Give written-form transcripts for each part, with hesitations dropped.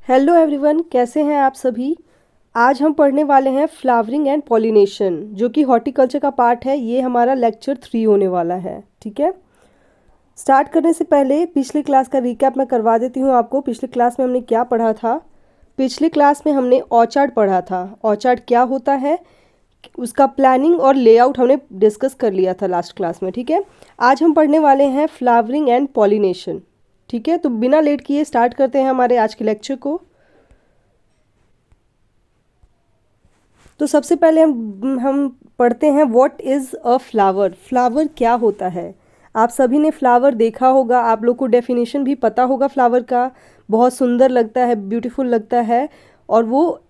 Hello everyone, कैसे हैं आप सभी। आज हम पढ़ने वाले हैं फ्लावरिंग एंड पॉलिनेशन, जो कि हॉर्टिकल्चर का पार्ट है। ये हमारा लेक्चर 3 होने वाला है। ठीक है, स्टार्ट करने से पहले पिछली क्लास का रिकैप मैं करवा देती हूँ आपको। पिछली क्लास में हमने क्या पढ़ा था। पिछली क्लास में हमने ऑर्चार्ड पढ़ा था। ऑर्चार्ड क्या होता है, उसका प्लानिंग और लेआउट हमने डिस्कस कर लिया था लास्ट क्लास में। ठीक है, आज हम पढ़ने वाले हैं फ्लावरिंग एंड पॉलिनेशन। ठीक है, तो बिना लेट किए स्टार्ट करते हैं हमारे आज के लेक्चर को। तो सबसे पहले हम पढ़ते हैं what is a flower. Flower क्या होता है। आप सभी ने फ्लावर देखा होगा, आप लोग को डेफिनेशन भी पता होगा फ्लावर का। बहुत सुंदर लगता है, ब्यूटीफुल लगता है, और वो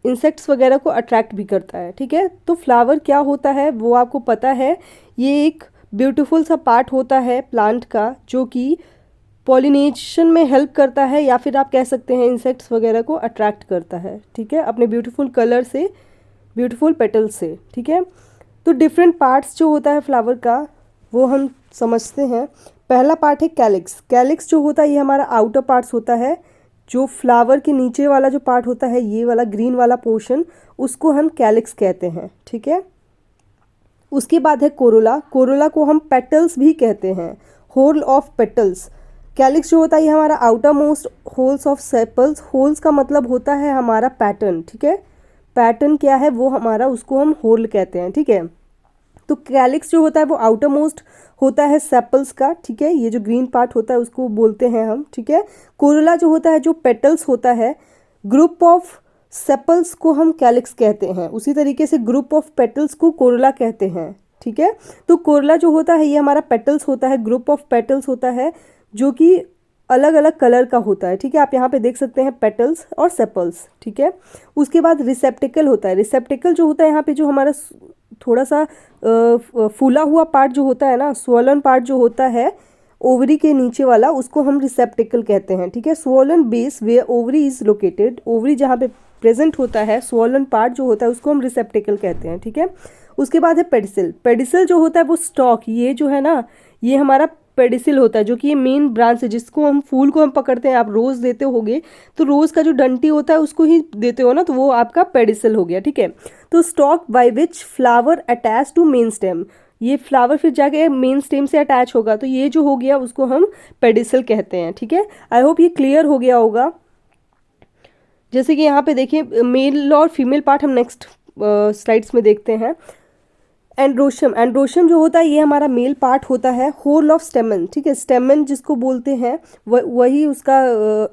इंसेक्ट्स वगैरह को अट्रैक्ट भी करता है। ठीक है, तो फ्लावर क्या होता है वो आपको पता है। ये एक ब्यूटीफुल सा पार्ट होता है प्लांट का, जो कि पॉलिनेशन में हेल्प करता है, या फिर आप कह सकते हैं इंसेक्ट्स वगैरह को अट्रैक्ट करता है। ठीक है, अपने ब्यूटीफुल कलर से, ब्यूटीफुल पेटल्स से। ठीक है, तो डिफरेंट पार्ट्स जो होता है फ्लावर का वो हम समझते हैं। पहला पार्ट है कैलिक्स। कैलिक्स जो होता है ये हमारा आउटर पार्ट्स होता है। जो फ्लावर के नीचे वाला जो पार्ट होता है, ये वाला ग्रीन वाला पोर्शन, उसको हम कैलिक्स कहते हैं। ठीक है, उसके बाद है कोरोला। कोरोला को हम पेटल्स भी कहते हैं, होल ऑफ पेटल्स। कैलिक्स जो होता है ये हमारा outer most holes of sepals. Holes का मतलब होता है हमारा पैटर्न। ठीक है, पैटर्न क्या है वो हमारा, उसको हम होल कहते हैं। ठीक है, तो कैलिक्स जो होता है वो आउटर मोस्ट होता है सेपल्स का। ठीक है, ये जो ग्रीन पार्ट होता है उसको बोलते हैं हम। ठीक है, कोरोला जो होता है, जो पेटल्स होता है, ग्रुप ऑफ सेपल्स को हम कैलिक्स कहते हैं। उसी तरीके से ग्रुप ऑफ पेटल्स को कोरोला कहते हैं। ठीक है, तो कोरोला जो होता है ये हमारा पेटल्स होता है, ग्रुप ऑफ पेटल्स होता है, जो कि अलग अलग कलर का होता है। ठीक है, आप यहाँ पे देख सकते हैं पेटल्स और सेपल्स। ठीक है, उसके बाद रिसेप्टिकल होता है। रिसेप्टिकल जो होता है यहाँ पे जो हमारा थोड़ा सा फूला हुआ पार्ट जो होता है ना, स्वोलन पार्ट जो होता है ओवरी के नीचे वाला, उसको हम रिसेप्टिकल कहते हैं। ठीक है, swollen base where ovary is located. Ovary जहाँ पे प्रेजेंट होता है, स्वोलन पार्ट जो होता है उसको हम रिसेप्टिकल कहते हैं। ठीक है, उसके बाद है पेडिसल। पेडिसल जो होता है वो स्टॉक, ये जो है ना, ये हमारा पेडिसल होता है, जो कि ये मेन ब्रांच है जिसको हम फूल को हम पकड़ते हैं। आप रोज़ देते होगे तो रोज़ का जो डंटी होता है उसको ही देते हो ना, तो वो आपका पेडिसल हो गया। ठीक है, तो stalk by which flower attach to main stem. ये फ्लावर फिर जाके मेन स्टेम से अटैच होगा, तो ये जो हो गया उसको हम पेडिसल कहते हैं। ठीक है, आई होप ये क्लियर हो गया होगा। जैसे कि यहाँ पे देखिए मेल और फीमेल पार्ट हम नेक्स्ट स्लाइड्स में देखते हैं। एंड्रोशम। एंड्रोशम जो होता है ये हमारा मेल पार्ट होता है, होल ऑफ स्टेमन। ठीक है, स्टेमन जिसको बोलते हैं वही उसका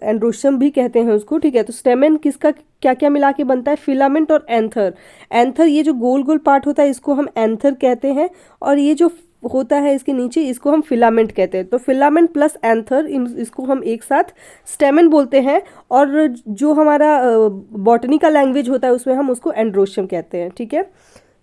एंड्रोशम भी कहते हैं उसको। ठीक है, तो स्टेमन किसका क्या क्या मिला के बनता है, फिलामेंट और एंथर। एंथर ये जो गोल गोल पार्ट होता है इसको हम एंथर कहते हैं, और ये जो होता है इसके नीचे इसको हम फिलामेंट कहते हैं। तो फिलामेंट प्लस एंथर इसको हम एक साथ स्टेमन बोलते हैं, और जो हमारा बॉटनी का लैंग्वेज होता है उसमें हम उसको एंड्रोशम कहते हैं। ठीक है,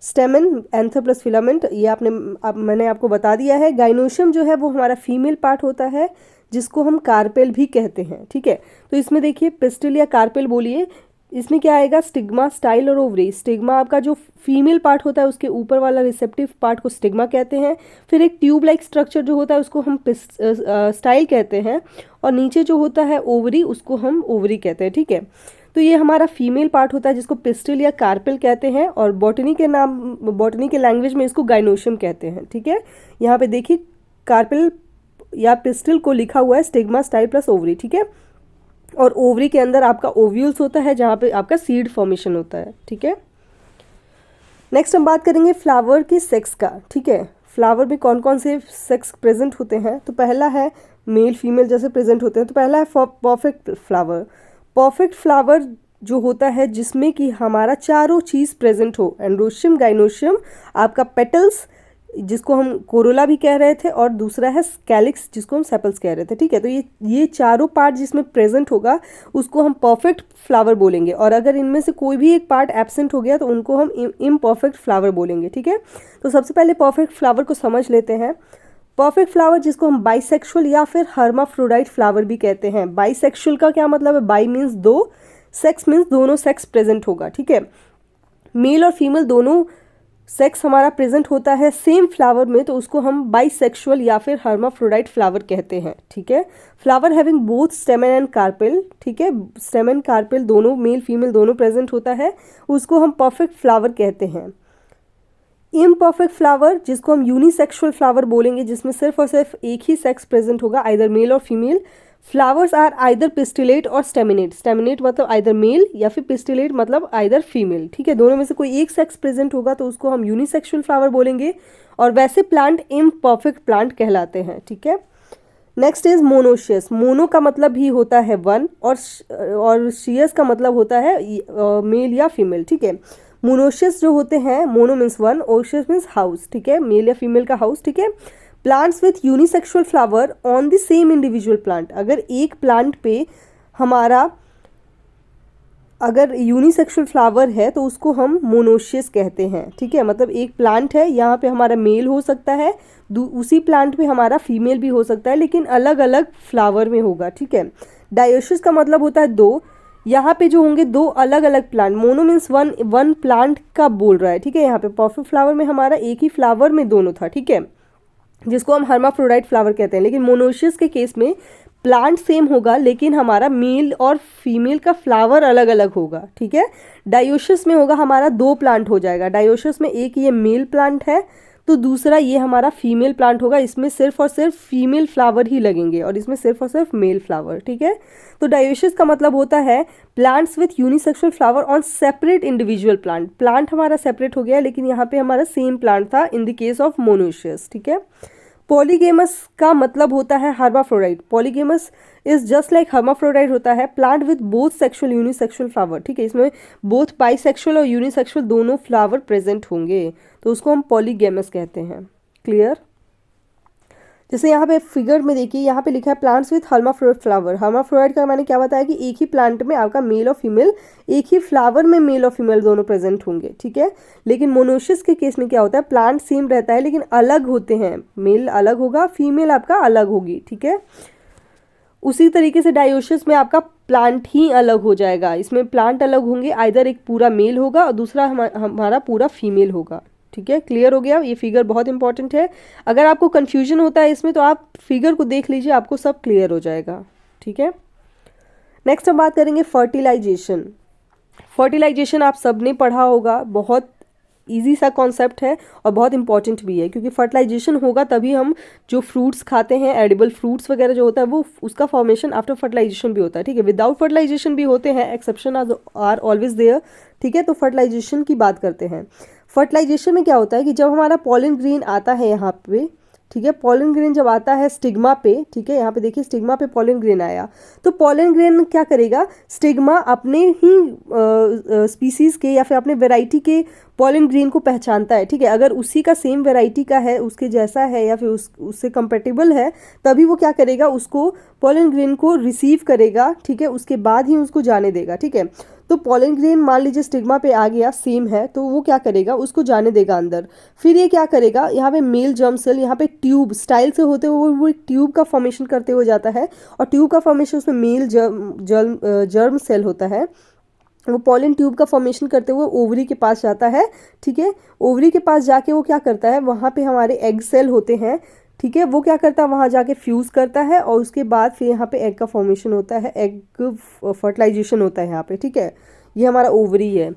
स्टेमन, एंथर प्लस फिलामेंट, ये मैंने आपको बता दिया है। गाइनोशियम जो है वो हमारा फीमेल पार्ट होता है, जिसको हम कार्पेल भी कहते हैं। ठीक है, तो इसमें देखिए पिस्टिल या कार्पेल बोलिए, इसमें क्या आएगा, स्टिग्मा, स्टाइल और ओवरी। स्टिग्मा आपका जो फीमेल पार्ट होता है उसके ऊपर वाला रिसेप्टिव पार्ट को स्टिग्मा कहते हैं। फिर एक ट्यूब लाइक स्ट्रक्चर जो होता है उसको हम स्टाइल कहते हैं, और नीचे जो होता है ओवरी उसको हम ओवरी कहते हैं। ठीक है, तो ये हमारा फीमेल पार्ट होता है जिसको पिस्टिल या कार्पेल कहते हैं, और बॉटनी के लैंग्वेज में इसको गाइनोशियम कहते हैं। ठीक है, यहाँ पे देखिए कार्पेल या पिस्टिल को लिखा हुआ है स्टिग्मा, स्टाइल प्लस ओवरी। ठीक है, और ओवरी के अंदर आपका ओव्यूल्स होता है जहाँ पे आपका सीड फॉर्मेशन होता है। ठीक है, नेक्स्ट हम बात करेंगे फ्लावर की सेक्स का। ठीक है, फ्लावर में कौन कौन से सेक्स प्रेजेंट होते हैं। तो पहला है मेल फीमेल जैसे प्रेजेंट होते हैं। तो पहला है परफेक्ट फ्लावर। परफेक्ट फ्लावर जो होता है जिसमें कि हमारा चारों चीज़ प्रेजेंट हो, एंड्रोशियम, गाइनोशियम, आपका पेटल्स जिसको हम कोरोला भी कह रहे थे, और दूसरा है कैलिक्स जिसको हम सेपल्स कह रहे थे। ठीक है, तो ये चारों पार्ट जिसमें प्रेजेंट होगा उसको हम परफेक्ट फ्लावर बोलेंगे, और अगर इनमें से कोई भी एक पार्ट एब्सेंट हो गया तो उनको हम इम्परफेक्ट फ्लावर बोलेंगे। ठीक है, तो सबसे पहले परफेक्ट फ्लावर को समझ लेते हैं। परफेक्ट फ्लावर जिसको हम बाइसेक्सुअल या फिर हर्माफ्रोडाइट फ्लावर भी कहते हैं। बाइसेक्सुअल का क्या मतलब है, बाई मीन्स दो, सेक्स मीन्स दोनों सेक्स प्रेजेंट होगा। ठीक है, मेल और फीमेल दोनों सेक्स हमारा प्रेजेंट होता है सेम फ्लावर में, तो उसको हम बाइसेक्सुअल या फिर हर्माफ्रोडाइट फ्लावर कहते हैं, ठीक है। Flower having both स्टेमन and carpel, ठीक है, स्टेमन कार्पेल दोनों, मेल फीमेल दोनों प्रेजेंट होता है, उसको हम परफेक्ट फ्लावर कहते हैं। इम्परफेक्ट फ्लावर, जिसको हम यूनिसेक्सुअल फ्लावर बोलेंगे, जिसमें सिर्फ और सिर्फ एक ही सेक्स प्रेजेंट होगा, आइदर मेल और female. Flowers are either pistillate और स्टेमिनेट, स्टेमिनेट मतलब आइदर मेल या फिर पिस्टिलेट मतलब आइदर फीमेल, ठीक है, दोनों में से कोई एक सेक्स प्रेजेंट होगा तो उसको हम यूनिसेक्सुअल फ्लावर बोलेंगे, और वैसे प्लांट इम्परफेक्ट प्लांट कहलाते हैं, ठीक है। Next is monoecious. मोनो का मतलब भी होता है वन, और शियस का मतलब होता है मेल या फीमेल, ठीक है। मोनोशियस जो होते हैं, mono means one, oecious means house, ठीक है, मेल या फीमेल का हाउस, ठीक है। Plants with unisexual flower on the same individual plant, अगर एक प्लांट पे हमारा अगर यूनिसेक्सुअल फ्लावर है तो उसको हम मोनोशियस कहते हैं, ठीक है। मतलब एक प्लांट है, यहाँ पे हमारा मेल हो सकता है, उसी प्लांट पे हमारा फीमेल भी हो सकता है, लेकिन अलग अलग फ्लावर में होगा, ठीक है। डायोशियस का मतलब होता है दो, यहाँ पे जो होंगे दो अलग अलग plant, mono means one, one plant का बोल रहा है, ठीक है। यहाँ पे परफेक्ट फ्लावर में हमारा एक ही फ्लावर में दोनों था, ठीक है, जिसको हम हर्माफ्रोडाइट फ्लावर कहते हैं। लेकिन मोनोशियस के केस में प्लांट सेम होगा, लेकिन हमारा मेल और फीमेल का फ्लावर अलग अलग होगा, ठीक है। डायोशियस में होगा हमारा दो प्लांट हो जाएगा, डायोशियस में एक ये मेल प्लांट है तो दूसरा ये हमारा फीमेल प्लांट होगा, इसमें सिर्फ और सिर्फ फीमेल फ्लावर ही लगेंगे और इसमें सिर्फ और सिर्फ मेल फ्लावर, ठीक है। तो डायोशियस का मतलब होता है plants with unisexual flower on separate individual plant, plant हमारा सेपरेट हो गया लेकिन यहाँ पे हमारा सेम प्लांट था in the case of monoecious, ठीक है। पॉलीगेमस का मतलब होता है hermaphrodite, पॉलीगेमस is just like hermaphrodite होता है, plant with both sexual unisexual flower, ठीक है, इसमें बोथ बाइसेक्सुअल और यूनिसेक्सुअल दोनों फ्लावर प्रेजेंट होंगे तो उसको हम पॉलीगेमस कहते हैं। क्लियर। जैसे यहाँ पे फिगर में देखिए, यहाँ पे लिखा है plants with hermaphrodite flower, hermaphrodite का मैंने क्या बताया कि एक ही प्लांट में आपका मेल और फीमेल, एक ही फ्लावर में मेल और फीमेल दोनों प्रेजेंट होंगे, ठीक है। लेकिन मोनोशियस के केस में क्या होता है, प्लांट सेम रहता है लेकिन अलग होते हैं, मेल अलग होगा, फीमेल आपका अलग होगी, ठीक है। उसी तरीके से डायोशियस में आपका प्लांट ही अलग हो जाएगा, इसमें प्लांट अलग होंगे, आइदर एक पूरा मेल होगा और दूसरा हमारा पूरा फीमेल होगा, ठीक है। क्लियर हो गया। ये फिगर बहुत इंपॉर्टेंट है, अगर आपको कंफ्यूजन होता है इसमें तो आप फिगर को देख लीजिए, आपको सब क्लियर हो जाएगा, ठीक है। नेक्स्ट हम बात करेंगे फर्टिलाइजेशन। फर्टिलाइजेशन आप सब ने पढ़ा होगा, बहुत इजी सा कॉन्सेप्ट है और बहुत इंपॉर्टेंट भी है, क्योंकि फर्टिलाइजेशन होगा तभी हम जो फ्रूट्स खाते हैं, एडिबल फ्रूट्स वगैरह जो होता है वो उसका फॉर्मेशन आफ्टर फर्टिलाइजेशन भी होता है, ठीक है। विदाउट फर्टिलाइजेशन भी होते हैं, एक्सेप्शन आर ऑलवेज देयर, ठीक है। तो फर्टिलाइजेशन की बात करते हैं। फर्टिलाइजेशन में क्या होता है कि जब हमारा पॉलन ग्रेन आता है यहाँ पे, ठीक है, पॉलन ग्रेन जब आता है स्टिग्मा पे, ठीक है, यहाँ पे देखिए स्टिग्मा पे पॉलन ग्रेन आया, तो पॉलन ग्रेन क्या करेगा, स्टिग्मा अपने ही स्पीसीज के या फिर अपने वेराइटी के पॉलन ग्रेन को पहचानता है, ठीक है। अगर उसी का सेम वेराइटी का है, उसके जैसा है या फिर उससे कंपेटेबल है, तभी वो क्या करेगा, उसको पॉलन ग्रेन को रिसीव करेगा, ठीक है, उसके बाद ही उसको जाने देगा, ठीक है। तो पॉलन ग्रेन मान लीजिए स्टिग्मा पे आ गया, सेम है, तो वो क्या करेगा, उसको जाने देगा अंदर। फिर ये क्या करेगा, यहाँ पे मेल जर्म सेल, यहाँ पे ट्यूब स्टाइल से होते हुए वो एक ट्यूब का फॉर्मेशन करते हुए जाता है, और ट्यूब का फॉर्मेशन उसमें मेल जर्म सेल होता है, वो पॉलन ट्यूब का फॉर्मेशन करते हुए ओवरी के पास जाता है, ठीक है। ओवरी के पास जाके वो क्या करता है, वहाँ पे हमारे एग सेल होते हैं, ठीक है, वो क्या करता है, वहाँ जाके फ्यूज़ करता है और उसके बाद फिर यहाँ पे एग का फॉर्मेशन होता है, एग फर्टिलाइजेशन होता है यहाँ पे, ठीक है। ये हमारा ओवरी है।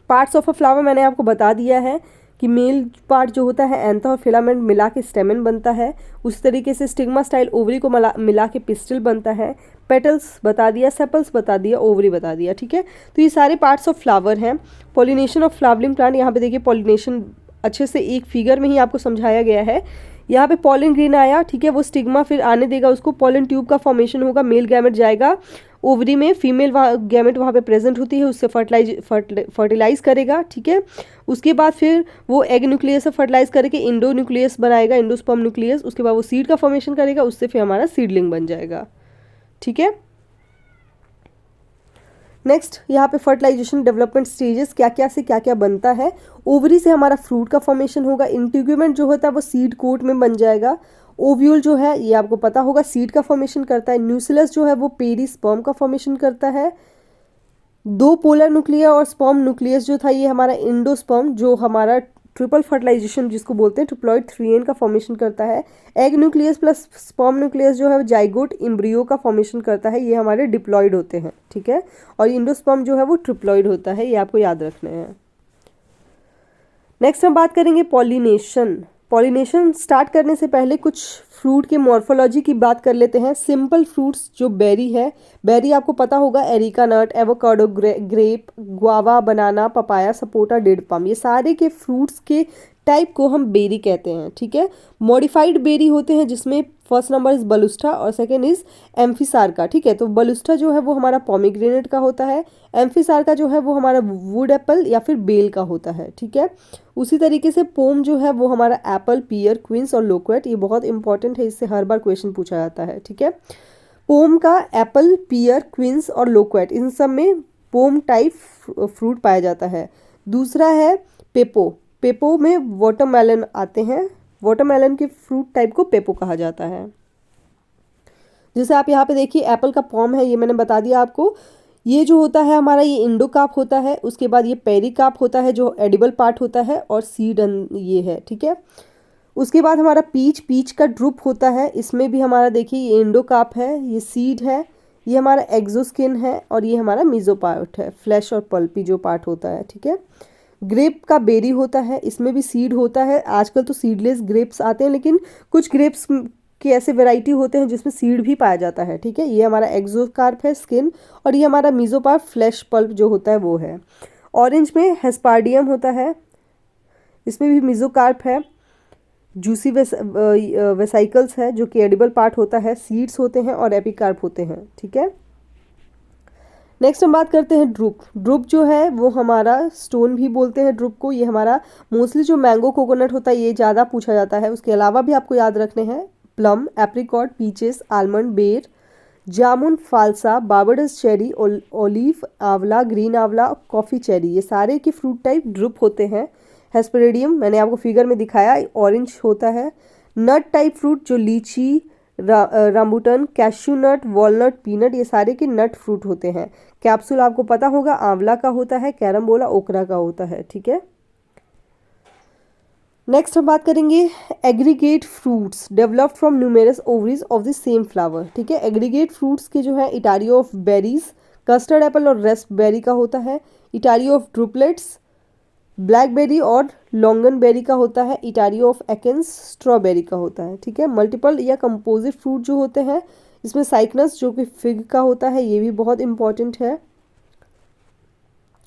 पार्ट्स ऑफ अ फ्लावर मैंने आपको बता दिया है कि मेल पार्ट जो होता है एंथा और फिलामेंट मिला के स्टेमन बनता है, उस तरीके से स्टिग्मा स्टाइल ओवरी को मिला के पिस्टल बनता है। पेटल्स बता दिया, सेपल्स बता दिया, ओवरी बता दिया, ठीक है। तो ये सारे पार्ट्स ऑफ फ्लावर हैं। पॉलिनेशन ऑफ फ्लावरिंग प्लांट, यहाँ पे देखिए पॉलिनेशन अच्छे से एक फिगर में ही आपको समझाया गया है। यहाँ पे पॉलन ग्रेन आया, ठीक है, वो स्टिग्मा फिर आने देगा उसको, पॉलन ट्यूब का फॉर्मेशन होगा, मेल गैमेट जाएगा ओवरी में, फीमेल गैमेट वहाँ पे प्रेजेंट होती है, उससे फर्टिलाइज करेगा, ठीक है। उसके बाद फिर वो एग न्यूक्लियस से फर्टिलाइज करके इंडो न्यूक्लियस बनाएगा, इंडोस्पर्म न्यूक्लियस, उसके बाद वो सीड का फॉर्मेशन करेगा, उससे फिर हमारा सीडलिंग बन जाएगा, ठीक है। नेक्स्ट यहाँ पे फर्टिलाइजेशन डेवलपमेंट स्टेजेस क्या क्या से क्या क्या बनता है। ओवरी से हमारा फ्रूट का फॉर्मेशन होगा, इंटीग्यूमेंट जो होता है वो सीड कोट में बन जाएगा, ओव्यूल जो है ये आपको पता होगा सीड का फॉर्मेशन करता है, न्यूक्लियस जो है वो पेरिस्पर्म का फॉर्मेशन करता है, दो पोलर न्यूक्लिया और स्पर्म न्यूक्लियस जो था ये हमारा इंडोस्पर्म, जो हमारा ट्रिपल फर्टिलाइजेशन जिसको बोलते हैं ट्रिप्लॉइड 3n का फॉर्मेशन करता है। Egg nucleus plus sperm nucleus जो है जाइगोट इम्ब्रियो का फॉर्मेशन करता है, ये हमारे डिप्लॉइड होते हैं, ठीक है। और इंडोस्पर्म जो है वो ट्रिप्लॉइड होता है, ये आपको याद रखने हैं। नेक्स्ट हम बात करेंगे पॉलिनेशन। पॉलिनेशन स्टार्ट करने से पहले कुछ फ्रूट के मॉर्फोलॉजी की बात कर लेते हैं। सिंपल फ्रूट्स जो बेरी है, बेरी आपको पता होगा एरिका नट, एवोकाडो, ग्रेप, गुआवा, बनाना, पपाया, सपोटा, डेट पाम, ये सारे के फ्रूट्स के टाइप को हम बेरी कहते हैं, ठीक है। मॉडिफाइड बेरी होते हैं जिसमें फर्स्ट नंबर इज बलुस्टा और सेकेंड इज एम्फिसार्का, ठीक है। तो बलुस्टा जो है वो हमारा पोमीग्रेनेट का होता है, एम्फिसार्का जो है वो हमारा वुड एप्पल या फिर बेल का होता है, ठीक है। उसी तरीके से पोम जो है वो हमारा एप्पल, पियर, क्वींस और लोक्वेट, ये बहुत इंपॉर्टेंट है, इससे हर बार क्वेश्चन पूछा जाता है, ठीक है। पोम का एप्पल, पियर, क्वींस और लोक्वेट, इन सब में पोम टाइप फ्रूट पाया जाता है। दूसरा है पेपो, पेपो में वाटरमेलन आते हैं, वाटरमेलन के फ्रूट टाइप को पेपो कहा जाता है। जैसे आप यहाँ पे देखिए एप्पल का पॉम है, ये मैंने बता दिया आपको। ये जो होता है हमारा ये इंडोकाप होता है, उसके बाद ये पेरिकाप होता है जो एडिबल पार्ट होता है, और सीड ये है, ठीक है। उसके बाद हमारा पीच, पीच का ड्रुप होता है, इसमें भी हमारा देखिए ये इंडोकाप है, ये सीड है, ये हमारा एक्सोस्किन है, और ये हमारा मीजोपार्ट है, फ्लैश और पल्पी जो पार्ट होता है, ठीक है। ग्रेप का बेरी होता है, इसमें भी सीड होता है। आजकल तो सीडलेस ग्रेप्स आते हैं, लेकिन कुछ ग्रेप्स के ऐसे वैरायटी होते हैं जिसमें सीड भी पाया जाता है, ठीक है। ये हमारा एक्सोकार्प है, स्किन, और ये हमारा मीजोपार्प, फ्लैश पल्प जो होता है वो है। ऑरेंज में हेस्पार्डियम होता है, इसमें भी मीजोकार्प है। जूसी वेसाइकल्स है जो कि एडिबल पार्ट होता है, सीड्स होते हैं और एपिकार्प होते हैं, ठीक है। नेक्स्ट हम बात करते हैं ड्रुप। ड्रुप जो है वो हमारा स्टोन भी बोलते हैं ड्रुप को, ये हमारा मोस्टली जो मैंगो कोकोनट होता है ये ज़्यादा पूछा जाता है। उसके अलावा भी आपको याद रखने हैं प्लम, एप्रिकॉट, पीचेस, आलमंड, बेर, जामुन, फालसा, बार्बाडोस चेरी, ओलीव, आंवला, ग्रीन आंवला, कॉफ़ी चेरी, ये सारे के फ्रूट टाइप ड्रुप होते हैं। हेस्पेरेडियम मैंने आपको फिगर में दिखाया, ऑरेंज होता है। नट टाइप फ्रूट जो लीची, राम्बुटन, कैश्यू नट, वॉलनट, पीनट, ये सारे के नट फ्रूट होते हैं। कैप्सूल आपको पता होगा आंवला का होता है, कैरम्बोला ओकरा का होता है, ठीक है। नेक्स्ट हम बात करेंगे aggregate fruits developed from numerous ovaries of the same flower, ठीक है। एग्रीगेट फ्रूट्स के जो है इटारियो ऑफ बेरीज, कस्टर्ड एप्पल और रेस्पबेरी का होता है। इटारियो ऑफ ड्रुपलेट्स ब्लैकबेरी और लॉन्गन बेरी का होता है। इटारियो ऑफ एकेंस स्ट्रॉबेरी का होता है, ठीक है। मल्टीपल या कंपोजिट फ्रूट जो होते हैं इसमें साइकनस जो कि फिग का होता है, ये भी बहुत इंपॉर्टेंट है।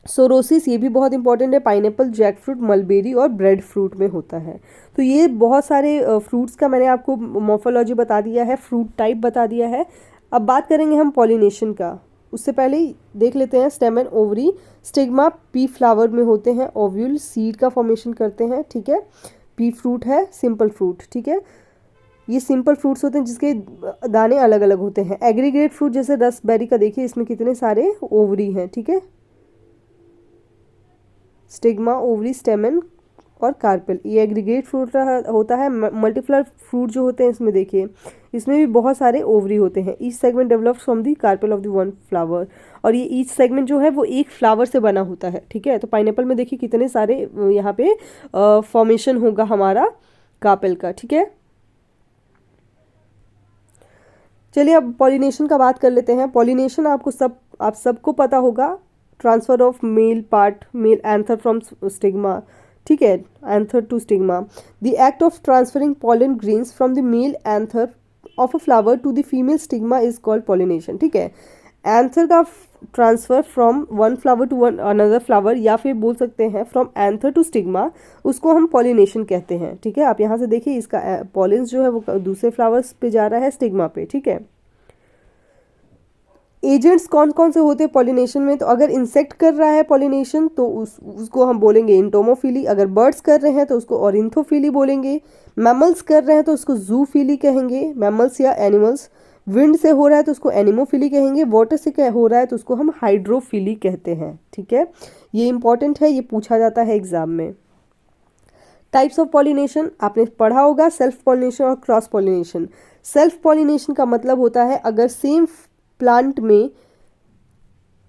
सोरोसिस ये भी बहुत इंपॉर्टेंट है। पाइनएप्पल, जैक फ्रूट, मलबेरी और ब्रेड फ्रूट में होता है। तो ये बहुत सारे फ्रूट्स का मैंने आपको मॉर्फोलॉजी बता दिया है, फ्रूट टाइप बता दिया है। अब बात करेंगे हम पॉलिनेशन का। उससे पहले ही देख लेते हैं stem and ovary. Stigma P flower में होते हैं, ओव्यूल सीड का फॉर्मेशन करते हैं, ठीक है। पी फ्रूट है सिंपल फ्रूट, ठीक है। ये सिंपल फ्रूट्स होते हैं जिसके दाने अलग अलग होते हैं। एग्रीगेट फ्रूट जैसे रसबेरी का देखिए इसमें कितने सारे ओवरी हैं, ठीक है। स्टिग्मा, ओवरी, स्टेमन और कार्पेल, ये एग्रीगेट फ्रूट होता है। मल्टीफ्लावर फ्रूट जो होते हैं इसमें देखिए इसमें भी बहुत सारे ओवरी होते हैं। Each segment develops from the carpel of the one flower, और ये ईच सेगमेंट जो है वो एक फ्लावर से बना होता है, ठीक है। तो पाइनएप्पल में देखिए कितने सारे यहाँ पे फॉर्मेशन होगा हमारा कार्पेल का, ठीक है। चलिए अब पॉलिनेशन का बात कर लेते हैं। पॉलिनेशन आप सबको पता होगा, transfer of male part, male anther from stigma, ठीक है, anther to stigma. The act of transferring pollen grains from the male anther of a flower to the female stigma is called pollination, ठीक है। Anther का transfer from one flower to one another flower, या फिर बोल सकते हैं from anther to stigma, उसको हम पॉलिनेशन कहते हैं, ठीक है। आप यहाँ से देखिए इसका पॉलिन्स जो है वो दूसरे फ्लावर्स पे जा रहा है स्टिग्मा पे, ठीक है। एजेंट्स कौन कौन से होते हैं पॉलिनेशन में? तो अगर इंसेक्ट कर रहा है पॉलिनेशन तो उसको हम बोलेंगे इंटोमोफिली। अगर बर्ड्स कर रहे हैं तो उसको ऑरिन्थोफिली बोलेंगे। मैमल्स कर रहे हैं तो उसको जूफिली कहेंगे, मैमल्स या एनिमल्स। विंड से हो रहा है तो उसको एनिमोफिली कहेंगे। वाटर से हो रहा है तो उसको हम हाइड्रोफिली कहते हैं, ठीक है। ये इंपॉर्टेंट है, ये पूछा जाता है एग्जाम में। टाइप्स ऑफ पॉलिनेशन आपने पढ़ा होगा, सेल्फ पॉलिनेशन और क्रॉस पॉलिनेशन। सेल्फ पॉलिनेशन का मतलब होता है अगर सेम प्लांट में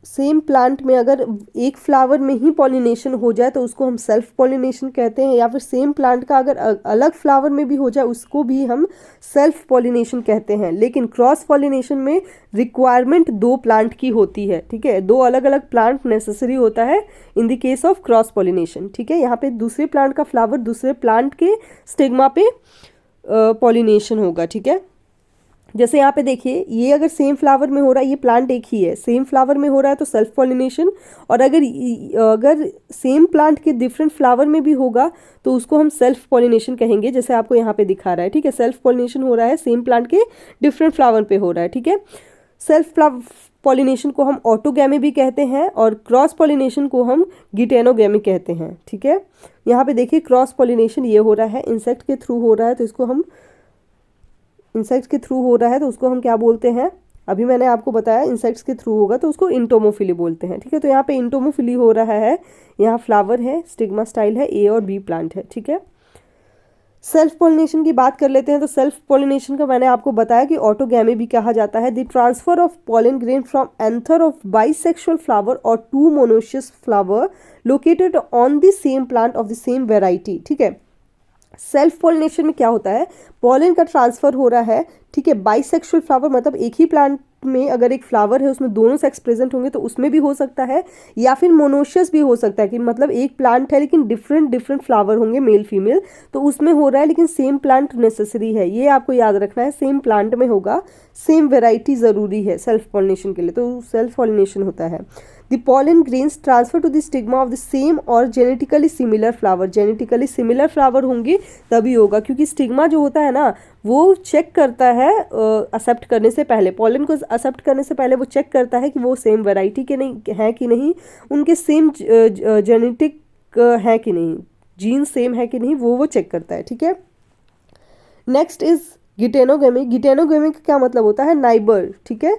सेम प्लांट में अगर एक फ्लावर में ही पॉलिनेशन हो जाए तो उसको हम सेल्फ पॉलिनेशन कहते हैं, या फिर सेम प्लांट का अगर अलग फ्लावर में भी हो जाए उसको भी हम सेल्फ पॉलिनेशन कहते हैं। लेकिन क्रॉस पॉलिनेशन में रिक्वायरमेंट दो प्लांट की होती है, ठीक है, दो अलग अलग प्लांट नेसेसरी होता है in the case of cross pollination, ठीक है। यहाँ पे दूसरे प्लांट का फ्लावर दूसरे प्लांट के स्टिग्मा पे पॉलिनेशन होगा, ठीक है। जैसे यहाँ पे देखिए, ये अगर सेम फ्लावर में हो रहा है, ये प्लांट एक ही है, सेम फ्लावर में हो रहा है तो सेल्फ पॉलिनेशन, और अगर सेम प्लांट के डिफरेंट फ्लावर में भी होगा तो उसको हम सेल्फ पॉलिनेशन कहेंगे, जैसे आपको यहाँ पे दिखा रहा है, ठीक है। सेल्फ पॉलिनेशन हो रहा है, सेम प्लांट के डिफरेंट फ्लावर पे हो रहा है, ठीक है। सेल्फ पॉलिनेशन को हम ऑटोगैमी भी कहते हैं और क्रॉस पॉलिनेशन को हम गिटेनोगैमी कहते हैं, ठीक है। यहाँ पे देखिए क्रॉस पॉलिनेशन ये हो रहा है, इंसेक्ट के थ्रू हो रहा है, तो इसको हम इंसेक्ट्स के थ्रू हो रहा है तो उसको हम क्या बोलते हैं, अभी मैंने आपको बताया इंसेक्ट्स के थ्रू होगा तो उसको इंटोमोफिली बोलते हैं, ठीक है। तो यहाँ पे इंटोमोफिली हो रहा है, यहाँ फ्लावर है, स्टिग्मा स्टाइल है, ए और बी प्लांट है, ठीक है। सेल्फ पॉलिनेशन की बात कर लेते हैं। तो सेल्फ पॉलिनेशन का मैंने आपको बताया कि ऑटोगैमी भी कहा जाता है। The transfer of pollen grain from anther of bisexual flower और to monoecious flower located on the same plant of the same variety, ठीक है। सेल्फ पॉलिनेशन में क्या होता है, पॉलन का ट्रांसफर हो रहा है, ठीक है। बाइसेक्सुअल फ्लावर मतलब एक ही प्लांट में अगर एक फ्लावर है उसमें दोनों सेक्स प्रेजेंट होंगे तो उसमें भी हो सकता है, या फिर मोनोशियस भी हो सकता है कि मतलब एक प्लांट है लेकिन डिफरेंट डिफरेंट फ्लावर होंगे मेल फीमेल, तो उसमें हो रहा है लेकिन सेम प्लांट नेसेसरी है, ये आपको याद रखना है। सेम प्लांट में होगा, सेम वेराइटी ज़रूरी है सेल्फ पॉलिनेशन के लिए, तो सेल्फ पॉलिनेशन होता है। The pollen grains transfer to the stigma of the same और genetically similar flower, genetically similar flower होंगे तभी होगा, क्योंकि स्टिग्मा जो होता है ना वो चेक करता है एक्सेप्ट करने से पहले, पॉलन को एक्सेप्ट करने से पहले वो चेक करता है कि वो सेम वैरायटी के नहीं है कि नहीं, उनके सेम जेनेटिक है कि नहीं, जीन सेम है कि नहीं, वो चेक करता है, ठीक है। Next is गिटेनोगेमी। गिटेनोगेमी का क्या मतलब होता है, नाइबर, ठीक है।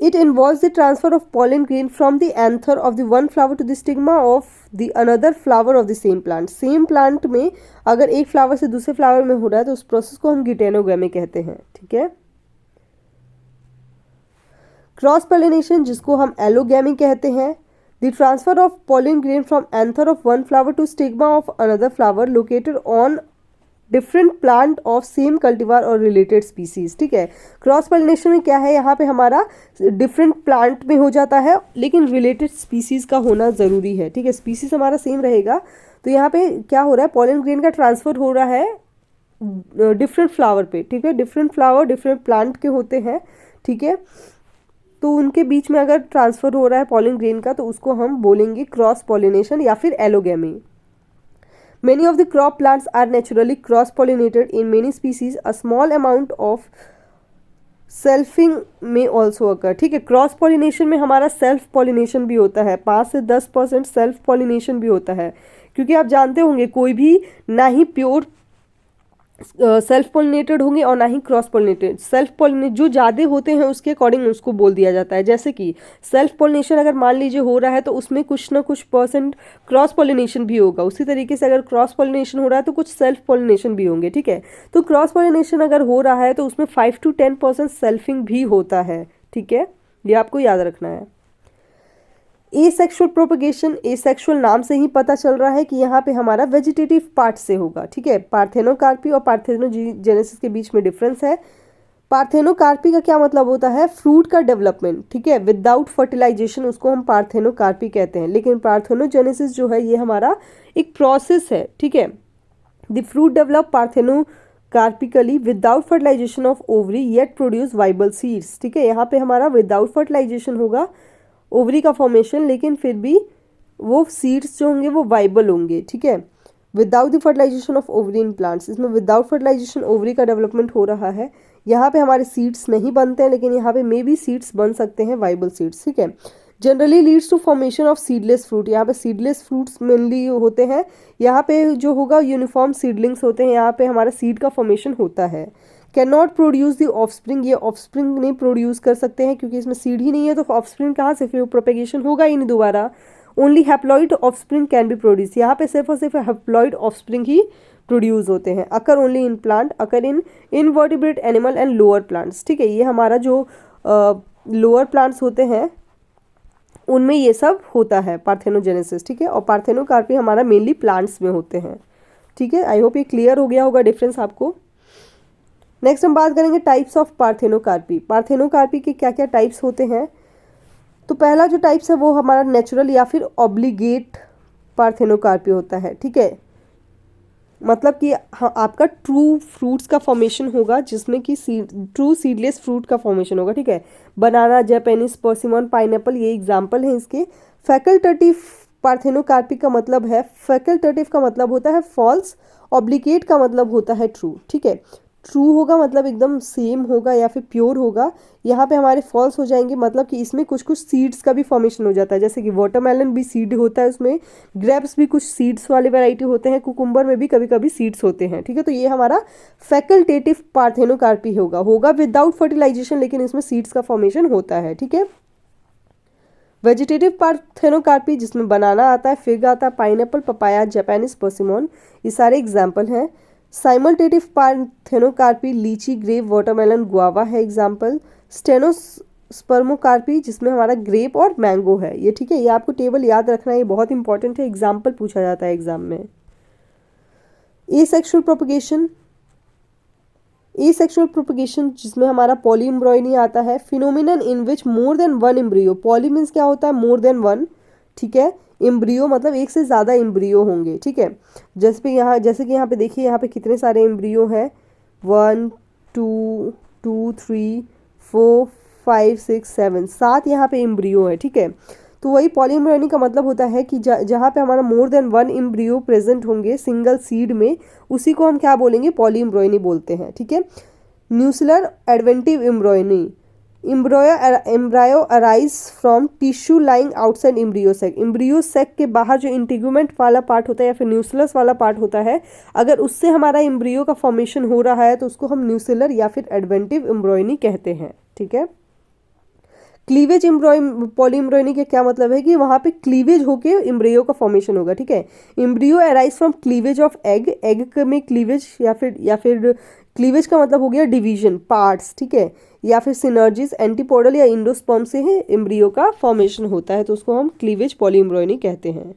It involves the transfer of pollen grain from the anther of the one flower to the stigma of the another flower of the same plant. Same plant में अगर एक फ्लावर से दूसरे फ्लावर में हो रहा है तो उस प्रोसेस को हम गिटेनोगेमी कहते हैं, ठीक है। क्रॉस पॉलिनेशन जिसको हम एलोगेमी कहते हैं, the transfer of pollen grain from anther of one flower to stigma of another flower located on different plant of same cultivar और रिलेटेड स्पीसीज, ठीक है। क्रॉस पॉलिनेशन में क्या है, यहाँ पे हमारा डिफरेंट प्लांट में हो जाता है लेकिन रिलेटेड स्पीसीज का होना ज़रूरी है, ठीक है। स्पीसीज हमारा सेम रहेगा, तो यहाँ पे क्या हो रहा है, पॉलन ग्रेन का ट्रांसफर हो रहा है डिफरेंट फ्लावर पे, ठीक है। डिफरेंट फ्लावर डिफरेंट प्लांट के होते हैं, ठीक है। तो उनके बीच में अगर ट्रांसफर हो रहा है पॉलन ग्रेन का तो उसको हम बोलेंगे क्रॉस पॉलिनेशन या फिर allogamy. Many of the crop plants are naturally cross-pollinated in many species. A small amount of selfing may also occur, ठीक है। क्रॉस पॉलिनेशन में हमारा सेल्फ पॉलिनेशन भी होता है, 5 से 10% सेल्फ पॉलिनेशन भी होता है, क्योंकि आप जानते होंगे कोई भी ना ही प्योर सेल्फ पॉलिनेटेड होंगे और ना ही क्रॉस पॉलिनेटेड। सेल्फ पॉलिनेट जो ज़्यादा होते हैं उसके अकॉर्डिंग उसको बोल दिया जाता है, जैसे कि सेल्फ पॉलिनेशन अगर मान लीजिए हो रहा है तो उसमें कुछ ना कुछ परसेंट क्रॉस पॉलिनेशन भी होगा, उसी तरीके से अगर क्रॉस पॉलिनेशन हो रहा है तो कुछ सेल्फ पॉलिनेशन भी होंगे, ठीक है। तो क्रॉस पॉलिनेशन अगर हो रहा है तो उसमें 5 to 10% सेल्फिंग भी होता है, ठीक है, ये आपको याद रखना है। एसेक्सुअल प्रोपगेशन, एसेक्सुअल नाम से ही पता चल रहा है कि यहाँ पे हमारा वेजिटेटिव पार्ट से होगा, ठीक है। पार्थेनोकार्पी और पार्थेनोजेनेसिस के बीच में डिफरेंस है। पार्थेनोकार्पी का क्या मतलब होता है, फ्रूट का डेवलपमेंट, ठीक है, विदाउट फर्टिलाइजेशन, उसको हम पार्थेनोकार्पी कहते हैं। लेकिन पार्थेनोजेनेसिस जो है ये हमारा एक प्रोसेस है, ठीक है। The fruit develop parthenocarpically without fertilisation of ovary yet produce viable seeds, ठीक है। यहाँ पे हमारा विदाउट फर्टिलाइजेशन होगा ओवरी का फॉर्मेशन, लेकिन फिर भी वो सीड्स जो होंगे वो वाइबल होंगे, ठीक है। Without the fertilization of ovary in plants, इसमें विदाउट फर्टिलाइजेशन ओवरी का डेवलपमेंट हो रहा है। यहाँ पे हमारे सीड्स नहीं बनते हैं लेकिन यहाँ पे मे बी सीड्स बन सकते हैं, वाइबल सीड्स, ठीक है। Generally leads to formation of seedless fruit, यहाँ पे सीडलेस फ्रूट्स मेनली होते हैं। यहाँ पे जो होगा यूनिफॉर्म सीडलिंग्स होते हैं, यहाँ पे हमारा सीड का फॉर्मेशन होता है। Can not produce the offspring, ये ऑफस्प्रिंग नहीं प्रोड्यूस कर सकते हैं क्योंकि इसमें सीड ही नहीं है, तो ऑफस्प्रिंग कहाँ से, फिर प्रोपेगेशन होगा ही नहीं दोबारा। Only haploid offspring can be produce, यहाँ पे सिर्फ और सिर्फ हैप्लॉइड ऑफस्प्रिंग ही प्रोड्यूस होते हैं। अकर only in plant, occur in invertebrate animal and lower plants, ठीक है। ये हमारा जो लोअर प्लांट्स होते हैं उनमें ये सब होता है पार्थेनोजेनेसिस, ठीक है। और पार्थेनोकार्पी हमारा मेनली प्लांट्स में होते हैं, ठीक है। आई होप ये क्लियर हो गया होगा डिफरेंस आपको। नेक्स्ट हम बात करेंगे टाइप्स ऑफ पार्थेनोकार्पी। पार्थेनोकार्पी के क्या क्या टाइप्स होते हैं। तो पहला जो टाइप्स है वो हमारा नेचुरल या फिर ऑब्लिगेट पार्थेनोकार्पी होता है, ठीक है। मतलब कि हाँ, आपका ट्रू फ्रूट्स का फॉर्मेशन होगा, जिसमें कि ट्रू सीडलेस फ्रूट का फॉर्मेशन होगा, ठीक है। बनाना, जैपनीज, पर्सिमन, पाइनएप्पल ये एग्जाम्पल हैं इसके। फैकल्टेटिव पार्थेनोकार्पी का मतलब है, फैकल्टेटिव का मतलब होता है फॉल्स, ऑब्लिगेट का मतलब होता है ट्रू, ठीक है। ट्रू होगा मतलब एकदम सेम होगा या फिर प्योर होगा। यहाँ पे हमारे फॉल्स हो जाएंगे, मतलब कि इसमें कुछ कुछ सीड्स का भी फॉर्मेशन हो जाता है, जैसे कि वाटरमेलन भी सीड होता है उसमें, ग्रेप्स भी कुछ सीड्स वाले वैरायटी होते हैं, कुकुम्बर में भी कभी कभी सीड्स होते हैं, ठीक है। तो ये हमारा फैकल्टेटिव पार्थेनोकार्पी होगा विदाउट फर्टिलाइजेशन, लेकिन इसमें सीड्स का फॉर्मेशन होता है, ठीक है। वेजिटेटिव पार्थेनोकार्पी जिसमें बनाना आता है, फिग आता है, पाइनएप्पल, पपाया, जापानीज, पर्सिमन, ये सारे एग्जाम्पल हैं। साइमल्टेटिव पार्थेनोकार्पी लीची, ग्रेप, वाटरमेलन, गुआवा है एग्जाम्पल। स्टेनोस्पर्मोकार्पी जिसमें हमारा ग्रेप और मैंगो है, ये ठीक है। ये आपको टेबल याद रखना है, ये बहुत इंपॉर्टेंट है, एग्जाम्पल पूछा जाता है एग्जाम में। एसेक्सुअल प्रोपगेशन, एसेक्सुअल प्रोपगेशन जिसमें हमारा पॉलीएम्ब्रॉयनी आता है। Phenomenon in which more than one embryo, poly means क्या होता है, मोर देन वन, ठीक है। एम्ब्रियो मतलब एक से ज़्यादा एम्ब्रियो होंगे, ठीक है। जैसे कि यहाँ पे देखिए, यहाँ पे कितने सारे एम्ब्रियो हैं, 1 2 2 3 4 5 6 7, 7 यहाँ पे एम्ब्रियो है, ठीक है। तो वही पॉलीएम्ब्रॉयनी का मतलब होता है कि जहाँ पे हमारा मोर देन वन एम्ब्रियो प्रेजेंट होंगे सिंगल सीड में, उसी को हम क्या बोलेंगे, पॉलीएम्ब्रॉयनी बोलते हैं, ठीक है। न्यूसिलर adventive embryony, embryo arise from tissue lying outside embryo sac, embryo sac के बाहर जो इंटीग्यूमेंट वाला पार्ट होता है या फिर न्यूसिलस वाला पार्ट होता है, अगर उससे हमारा एम्ब्रियो का फॉर्मेशन हो रहा है तो उसको हम न्यूसिलर या फिर एडवेंटिव एम्ब्रॉयनी कहते हैं, ठीक है। क्लीवेज पॉलीएम्ब्रॉयनी का क्या मतलब है कि वहाँ पे क्लीवेज होके एम्ब्रियो का फॉर्मेशन होगा, ठीक है। Embryo arise from cleavage of egg, egg में क्लीवेज या फिर क्लीवेज का मतलब हो गया डिवीजन, पार्ट्स, ठीक है। या फिर सिनर्जिस, एंटीपोडल या इंडोस्पर्म से है एम्ब्रियो का फॉर्मेशन होता है, तो उसको हम क्लीवेज पॉलीएम्ब्रॉयनी कहते हैं।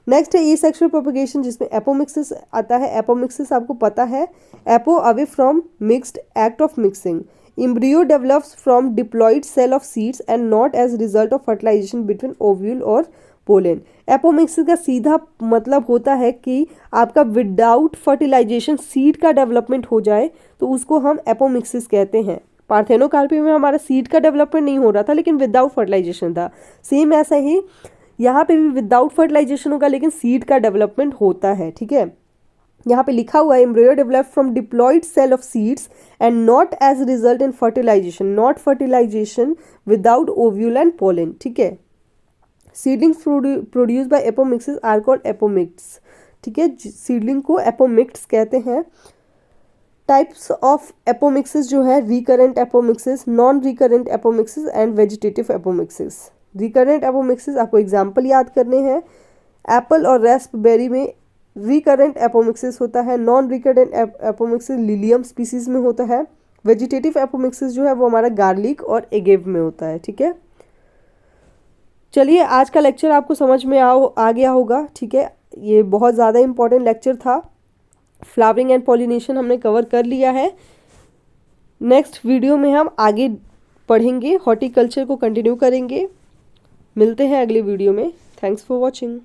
नेक्स्ट है एसेक्सुअल प्रोपगेशन जिसमें एपोमिक्सिस आता है। एपोमिक्सिस आपको पता है, apo away from mixed, act of mixing. Embryo develops from diploid cell of seeds and not as result of fertilization between ovule और पोलन। एपोमिक्सिस का सीधा मतलब होता है कि आपका विदाउट फर्टिलाइजेशन सीड का डेवलपमेंट हो जाए तो उसको हम एपोमिक्सिस कहते हैं। पार्थेनोकार्पी में हमारा सीड का डेवलपमेंट नहीं हो रहा था लेकिन विदाउट फर्टिलाइजेशन था। सेम ऐसा ही यहाँ पे भी विदाउट फर्टिलाइजेशन होगा लेकिन सीड का डेवलपमेंट होता है, ठीक है। यहाँ पे लिखा हुआ है embryo develop from diploid cell of seeds and not as result in fertilisation, not fertilisation without ovule and pollen, ठीक है। Seedlings produce by apomixis are called apomicts, ठीक है। सीडलिंग को एपोमिक्ट्स कहते हैं। टाइप्स ऑफ एपोमिक्सिस जो है, recurrent apomixis, non recurrent apomixis and vegetative apomixis. Recurrent apomixis आपको एग्जाम्पल याद करने हैं। एप्पल और रास्पबेरी में रिकरेंट एपोमिक्सिस होता है। Non recurrent apomixis lilium species में होता है। वेजिटेटिव एपोमिक्सिस जो है वो हमारा गार्लिक और एगेव में होता है, ठीक है। चलिए आज का लेक्चर आपको समझ में आ गया होगा, ठीक है। ये बहुत ज़्यादा इंपॉर्टेंट लेक्चर था। फ्लावरिंग एंड पॉलिनेशन हमने कवर कर लिया है। नेक्स्ट वीडियो में हम आगे पढ़ेंगे, हॉर्टिकल्चर को कंटिन्यू करेंगे। मिलते हैं अगले वीडियो में। Thanks for watching.